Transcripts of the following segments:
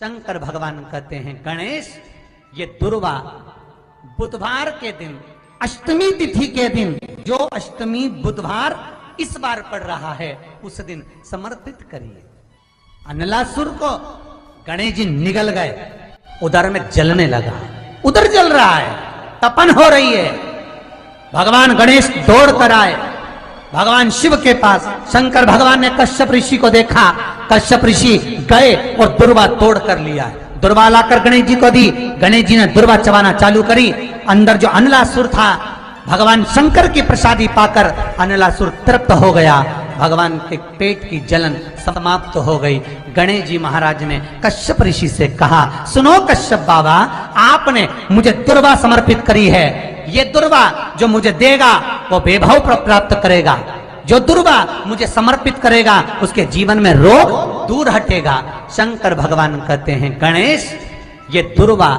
शंकर भगवान कहते हैं गणेश, ये दुर्वा बुधवार के दिन अष्टमी तिथि के दिन, जो अष्टमी बुधवार इस बार पड़ रहा है, उस दिन समर्पित करिए। अनलासुर को गणेश जी निगल गए, उधर में जलने लगा, उधर जल रहा है, तपन हो रही है। भगवान गणेश दौड़ कर आए भगवान शिव के पास। शंकर भगवान ने कश्यप ऋषि को देखा, कश्यप ऋषि गए और दुर्वा तोड़ कर लिया। दुर्वा लाकर गणेश जी को दी, गणेश जी ने दुर्वा चबाना चालू करी। अंदर जो अनलासुर था, भगवान शंकर की प्रसादी पाकर अनलासुर तृप्त हो गया, भगवान के पेट की जलन समाप्त हो गई। गणेश जी महाराज ने कश्यप ऋषि से कहा, सुनो कश्यप बाबा, आपने मुझे दुर्वा समर्पित करी है, ये दुर्वा जो मुझे देगा वो वैभव प्राप्त करेगा, जो दुर्वा मुझे समर्पित करेगा उसके जीवन में रोग दूर हटेगा। शंकर भगवान कहते हैं गणेश, ये दुर्वा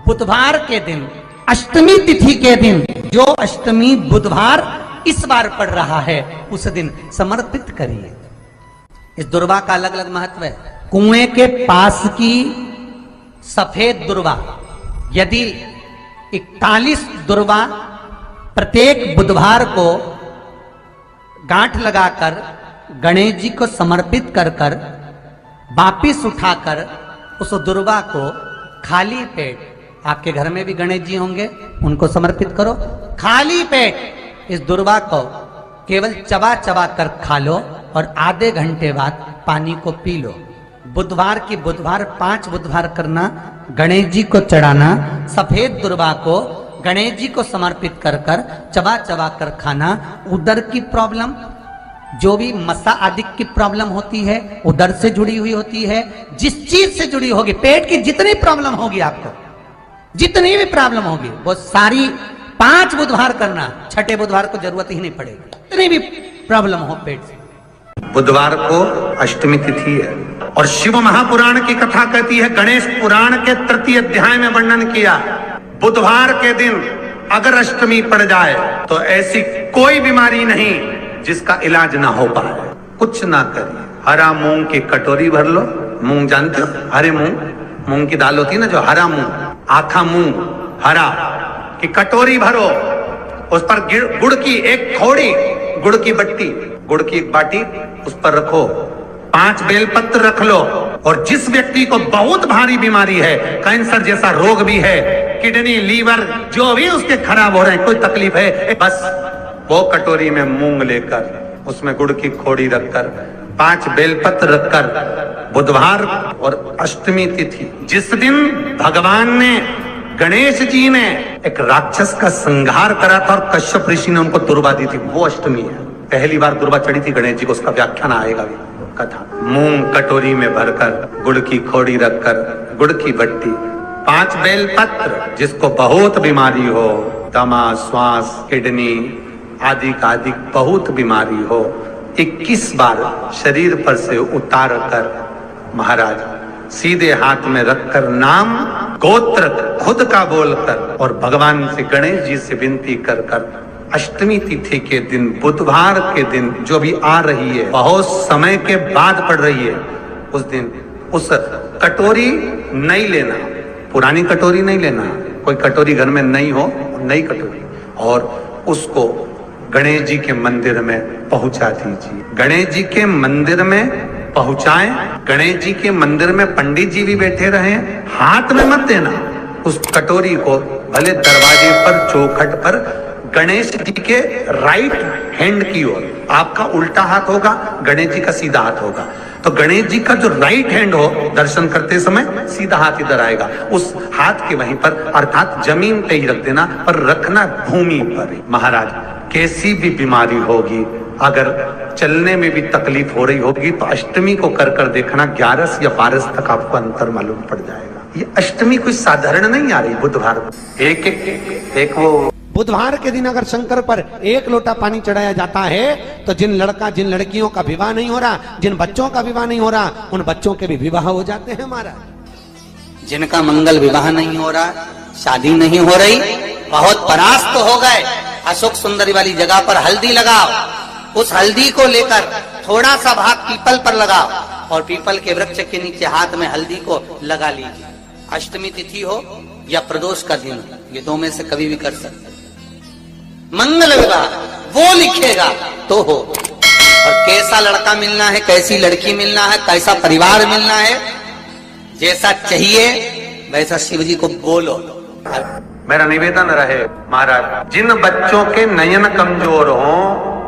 बुधवार के दिन अष्टमी तिथि के दिन, जो अष्टमी बुधवार इस बार पड़ रहा है, उस दिन समर्पित करिए। इस दुर्वा का अलग अलग महत्व है। कुएं के पास की सफेद दुर्वा, यदि 41 दुर्वा प्रत्येक बुधवार को गांठ लगाकर गणेश जी को समर्पित कर कर वापिस उठाकर उस दुर्वा को खाली पेट, आपके घर में भी गणेश जी होंगे, उनको समर्पित करो। खाली पेट इस दुर्वा को केवल चबा चबा कर खा लो और आधे घंटे बाद पानी को पी लो। बुधवार की बुधवार 5 बुधवार करना, गणेश जी को चढ़ाना, सफेद दुर्वा को गणेश जी को समर्पित कर कर चबा चबा कर खाना। उदर की प्रॉब्लम, जो भी मसा आदि की प्रॉब्लम होती है, उदर से जुड़ी हुई होती है, जिस चीज से जुड़ी होगी, पेट की जितनी प्रॉब्लम होगी, आपको जितनी भी प्रॉब्लम होगी, वो सारी 5 बुधवार करना, छठे बुधवार को जरूरत ही नहीं पड़ेगी, जितनी भी प्रॉब्लम हो पेट से। बुधवार को अष्टमी तिथि है और शिव महापुराण की कथा कहती है, गणेश पुराण के 3 अध्याय में वर्णन किया, बुधवार के दिन अगर अष्टमी पड़ जाए तो ऐसी कोई बीमारी नहीं जिसका इलाज ना हो पाए। कुछ ना करिए, हरा मूंग की कटोरी भर लो। मूंग जानते हो, हरे मूंग की दाल होती है ना, जो हरा मूंग, आखा मूंग हरा की कटोरी भरो, उस पर गुड़ की एक थोड़ी, गुड़ की बट्टी, गुड़ की एक बाटी उस पर रखो, 5 बेलपत्र रख लो। और जिस व्यक्ति को बहुत भारी बीमारी है, कैंसर जैसा रोग भी है, किडनी लीवर जो भी उसके खराब हो रहे हैं, कोई तकलीफ है, बस वो कटोरी में मूंग लेकर उसमें गुड़ की खोड़ी रखकर 5 बेलपत्र रखकर, बुधवार और अष्टमी तिथि जिस दिन भगवान ने, गणेश जी ने एक राक्षस का संहार करा था और कश्यप ऋषि ने उनको दुर्वा दी थी, वो अष्टमी है। पहली बार दुर्वा चढ़ी थी गणेश जी को, उसका व्याख्यान आएगा भी कथा। मूंग कटोरी में भरकर, गुड़ की खोड़ी रखकर, गुड़ की बट्टी, 5 बेलपत्र, जिसको बहुत बीमारी हो, दमा, श्वास, किडनी आदि का आदि बहुत बीमारी हो, 21 बार शरीर पर से उतार कर महाराज सीधे हाथ में रखकर नाम गोत्र खुद का बोलकर और भगवान से, गणेश जी से विनती कर कर अष्टमी तिथि के दिन, बुधवार के दिन जो भी आ रही है, बहुत समय के बाद पड़ रही है, उस दिन उस कटोरी नहीं लेना, पुरानी कटोरी नहीं लेना, कोई कटोरी घर में नहीं हो, नई कटोरी, और उसको गणेश जी के मंदिर में पहुंचा दीजिए। गणेश जी के मंदिर में पहुंचाएं, गणेश जी के मंदिर में पंडित जी भी बैठे रहे, हाथ में मत देना उस कटोरी को, भले दरवाजे पर, चौखट पर, गणेश जी के राइट हैंड की ओर, आपका उल्टा हाथ होगा, गणेश जी का सीधा हाथ होगा, तो गणेश जी का जो राइट हैंड हो, दर्शन करते समय सीधा हाथ इधर आएगा, उस हाथ के वहीं पर, अर्थात जमीन पे ही रख देना, पर रखना भूमि पर ही। महाराज, कैसी भी बीमारी होगी, अगर चलने में भी तकलीफ हो रही होगी, तो अष्टमी को कर कर देखना, 11 या 12 तक आपको अंतर मालूम पड़ जाएगा। ये अष्टमी कोई साधारण नहीं आ रही, बुधवार एक वो बुधवार के दिन अगर शंकर पर 1 लोटा पानी चढ़ाया जाता है, तो जिन लड़कियों का विवाह नहीं हो रहा, जिन बच्चों का विवाह नहीं हो रहा, उन बच्चों के भी विवाह हो जाते हैं महाराज। जिनका मंगल विवाह नहीं हो रहा, शादी नहीं हो रही, बहुत परास्त हो गए, अशोक सुंदरी वाली जगह पर हल्दी लगाओ, उस हल्दी को लेकर थोड़ा सा भाग पीपल पर लगाओ और पीपल के वृक्ष के नीचे हाथ में हल्दी को लगा लीजिए। अष्टमी तिथि हो या प्रदोष का दिन हो, ये दो में से कभी भी कर सकते। मंगल विवाह वो लिखेगा तो हो। और कैसा लड़का मिलना है, कैसी लड़की मिलना है, कैसा परिवार मिलना है, जैसा चाहिए वैसा शिव जी को बोलो। मेरा निवेदन रहे महाराज, जिन बच्चों के नयन कमजोर हों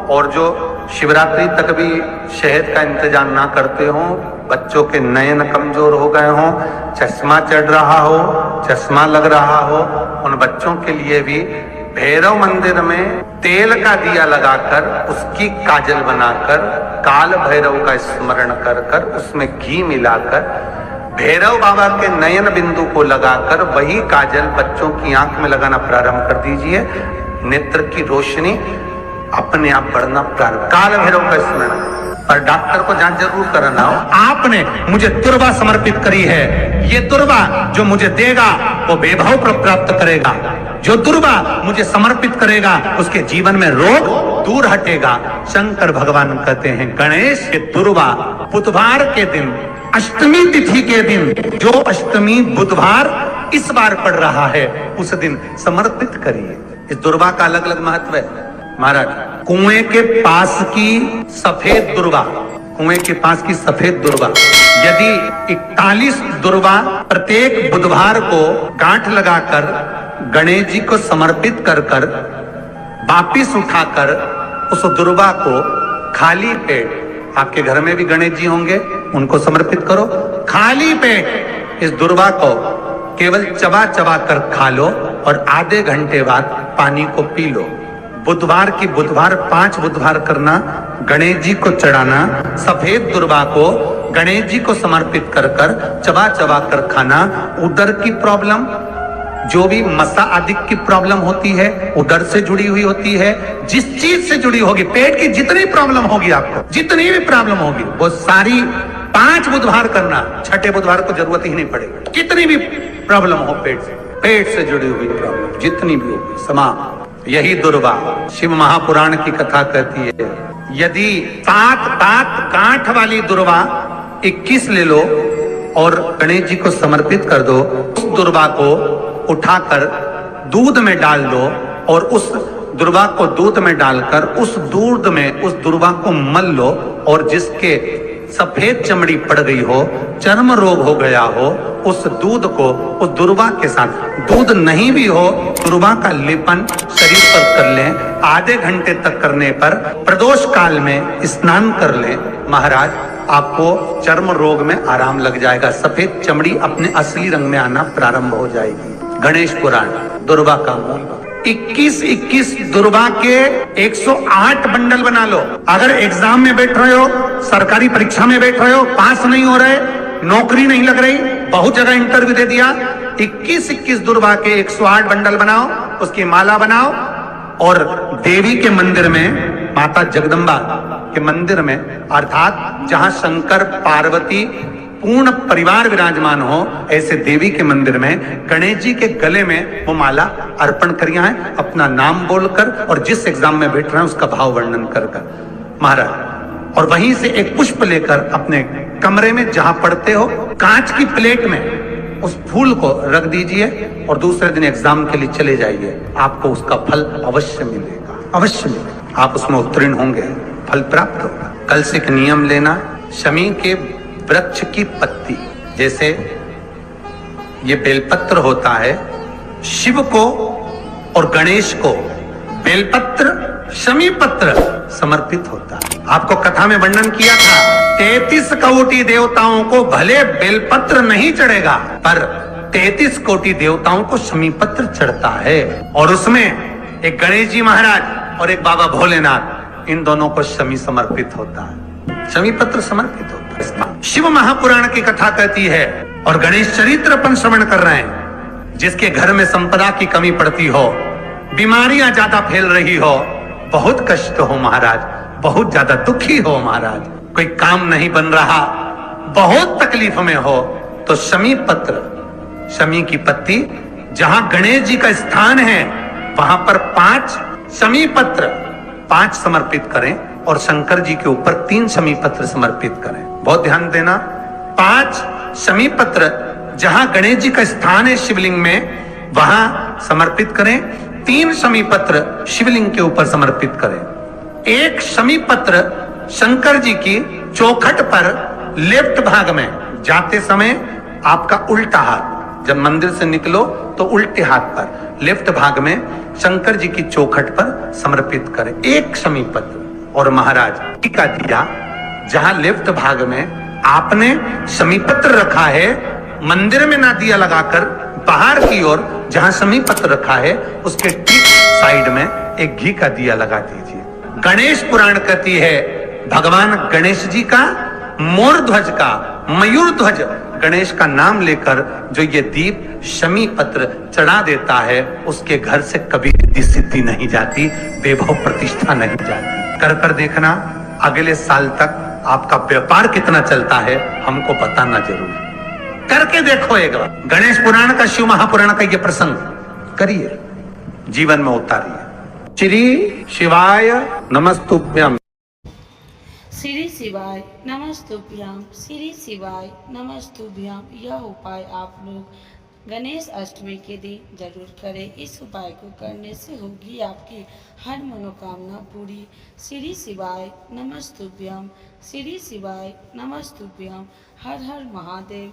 और जो शिवरात्रि तक भी शहद का इंतजाम ना करते हों, बच्चों के नयन कमजोर हो गए हों, चश्मा चढ़ रहा हो, चश्मा लग रहा हो, उन बच्चों के लिए भी भैरव मंदिर में तेल का दिया लगाकर उसकी काजल बनाकर काल भैरव का स्मरण कर कर उसमें घी मिलाकर भैरव बाबा के नयन बिंदु को लगाकर वही काजल बच्चों की आंख में लगाना प्रारंभ कर दीजिए। नेत्र की रोशनी अपने आप बढ़ना प्रारंभ। काल भैरव का स्मरण। पर डॉक्टर को जांच जरूर कराना हो। आपने मुझे दुर्वा समर्पित करी है, ये दुर्वा जो मुझे देगा वो वैभव प्राप्त करेगा। जो दुर्वा मुझे समर्पित करेगा उसके जीवन में रोग दूर हटेगा। शंकर भगवान कहते हैं गणेश के दुर्वा बुधवार के दिन, अष्टमी तिथि के दिन, जो अष्टमी बुधवार इस बार पड़ रहा है उस दिन समर्पित करिए। इस दुर्वा का अलग अलग महत्व है महाराज। कुएं के पास की सफेद दुर्वा, कुएं के पास की सफेद दुर्वा यदि 41 दुर्वा प्रत्येक बुधवार को गांठ लगाकर गणेश जी को समर्पित कर कर वापिस उठाकर उस दुर्वा को खाली पेट, आपके घर में भी गणेश जी होंगे उनको समर्पित करो, खाली पेट इस दुर्वा को केवल चबा चबा कर खा लो और आधे घंटे बाद पानी को पी लो। बुधवार की बुधवार 5 बुधवार करना, गणेश जी को चढ़ाना, सफेद दुर्वा को गणेश जी को समर्पित कर कर चबा चबा कर खाना। उदर की प्रॉब्लम, जो भी मसा आदि की प्रॉब्लम होती है उदर से जुड़ी हुई होती है, जिस चीज से जुड़ी होगी, पेट की जितनी प्रॉब्लम होगी आपको, जितनी भी प्रॉब्लम होगी वो सारी 5 बुधवार करना, छठे बुधवार को जरूरत ही नहीं पड़ेगी। कितनी भी प्रॉब्लम हो पेट से जुड़ी हुई प्रॉब्लम जितनी भी होगी समाप्त। यही दुर्वा शिव महापुराण की कथा कहती है। यदि 7 गांठ वाली दुर्वा 21 ले लो और गणेश जी को समर्पित कर दो, उस दुर्वा को उठाकर दूध में डाल दो और उस दुर्वा को दूध में डालकर उस दूध में उस दुर्वा को मल लो और जिसके सफेद चमड़ी पड़ गई हो, चर्म रोग हो गया हो, उस दूध को उस दुर्वा के साथ, दूध नहीं भी हो दुर्वा का लेपन शरीर पर कर लें। आधे घंटे तक करने पर प्रदोष काल में स्नान कर लें महाराज, आपको चर्म रोग में आराम लग जाएगा। सफेद चमड़ी अपने असली रंग में आना प्रारंभ हो जाएगी। गणेश पुराण दुर्वा का मूल 21 दुर्वा के 108 बंडल बना लो। अगर एग्जाम में बैठ रहे हो, सरकारी परीक्षा में बैठ रहे हो, पास नहीं हो रहे, नौकरी नहीं लग रही, बहुत जगह इंटरव्यू दे दिया, 21 दुर्वा के 108 बंडल बनाओ, उसकी माला बनाओ और देवी के मंदिर में, माता जगदम्बा के मंदिर में, अर्थात जहां शंकर पार्वती पूर्ण परिवार विराजमान हो, ऐसे देवी के मंदिर में गणेश जी के गले में वो माला अर्पण करिया है, अपना नाम बोलकर और जिस एग्जाम में बैठ रहे हैं उसका भाव वर्णन कर महाराज। और वहीं से एक पुष्प लेकर अपने कमरे में जहां पढ़ते हो कांच की प्लेट में उस फूल को रख दीजिए और दूसरे दिन एग्जाम के लिए चले जाइए। आपको उसका फल अवश्य मिलेगा, अवश्य मिलेगा। आप उसमें उत्तीर्ण होंगे, फल प्राप्त होगा। कल से एक नियम लेना, शमी के वृक्ष की पत्ती, जैसे ये बेलपत्र होता है, शिव को और गणेश को बेलपत्र, शमी पत्र समर्पित होता है। आपको कथा में वर्णन किया था 33 कोटि देवताओं को भले बेलपत्र नहीं चढ़ेगा पर 33 कोटि देवताओं को शमी पत्र चढ़ता है। और उसमें एक गणेश जी महाराज और एक बाबा भोलेनाथ, इन दोनों को शमी समर्पित होता है, शमी पत्र समर्पित होता है। शिव महापुराण की कथा कहती है और गणेश चरित्र अपन श्रवण कर रहे हैं। जिसके घर में संपदा की कमी पड़ती हो, बीमारियां ज्यादा फैल रही हो, बहुत कष्ट हो महाराज, बहुत ज्यादा दुखी हो महाराज, कोई काम नहीं बन रहा, बहुत तकलीफ में हो, तो शमी पत्र, शमी की पत्ती, जहां गणेश जी का स्थान है वहां पर 5 शमी पत्र 5 समर्पित करें और शंकर जी के ऊपर 3 शमी पत्र समर्पित करें। बहुत ध्यान देना, 5 शमी पत्र जहां गणेश जी का स्थान है शिवलिंग में वहां समर्पित करें। 3 शमी पत्र शिवलिंग के ऊपर समर्पित करें। 1 शमी पत्र शंकर जी की चौखट पर लेफ्ट भाग में जाते समय आपका उल्टा हाथ, जब मंदिर से निकलो तो उल्टे हाथ पर लेफ्ट भाग में शंकर जी की चौखट पर समर्पित करें 1 शमी पत्र। और महाराज का दिया जहां लेफ्ट भाग में आपने शमी पत्र रखा है, मंदिर में ना दिया लगाकर बाहर की ओर जहां शमी पत्र रखा है उसके ठीक साइड में एक घी का दिया लगा दीजिए। गणेश पुराण कहती है भगवान गणेश जी का, मोर ध्वज का, मयूर ध्वज गणेश का नाम लेकर जो ये दीप शमी पत्र चढ़ा देता है उसके घर से कभी रिद्धि सिद्धि नहीं जाती, वैभव प्रतिष्ठा नहीं जाती। कर देखना अगले साल तक आपका व्यापार कितना चलता है हमको बताना जरूर। करके देखो एक बार, गणेश पुराण का, शिव महापुराण का ये प्रसंग करिए, जीवन में उतारिए। श्री शिवाय नमस्तुभ्यं। श्री शिवाय नमस्तुभ्याम, श्री शिवाय नमस्तुभ्याम। यह उपाय आप लोग गणेश अष्टमी के दिन जरूर करें। इस उपाय को करने से होगी आपकी हर मनोकामना पूरी। श्री शिवाय नमस्तुभ्याम, श्री शिवाय नमस्तुभ्याम। हर हर महादेव।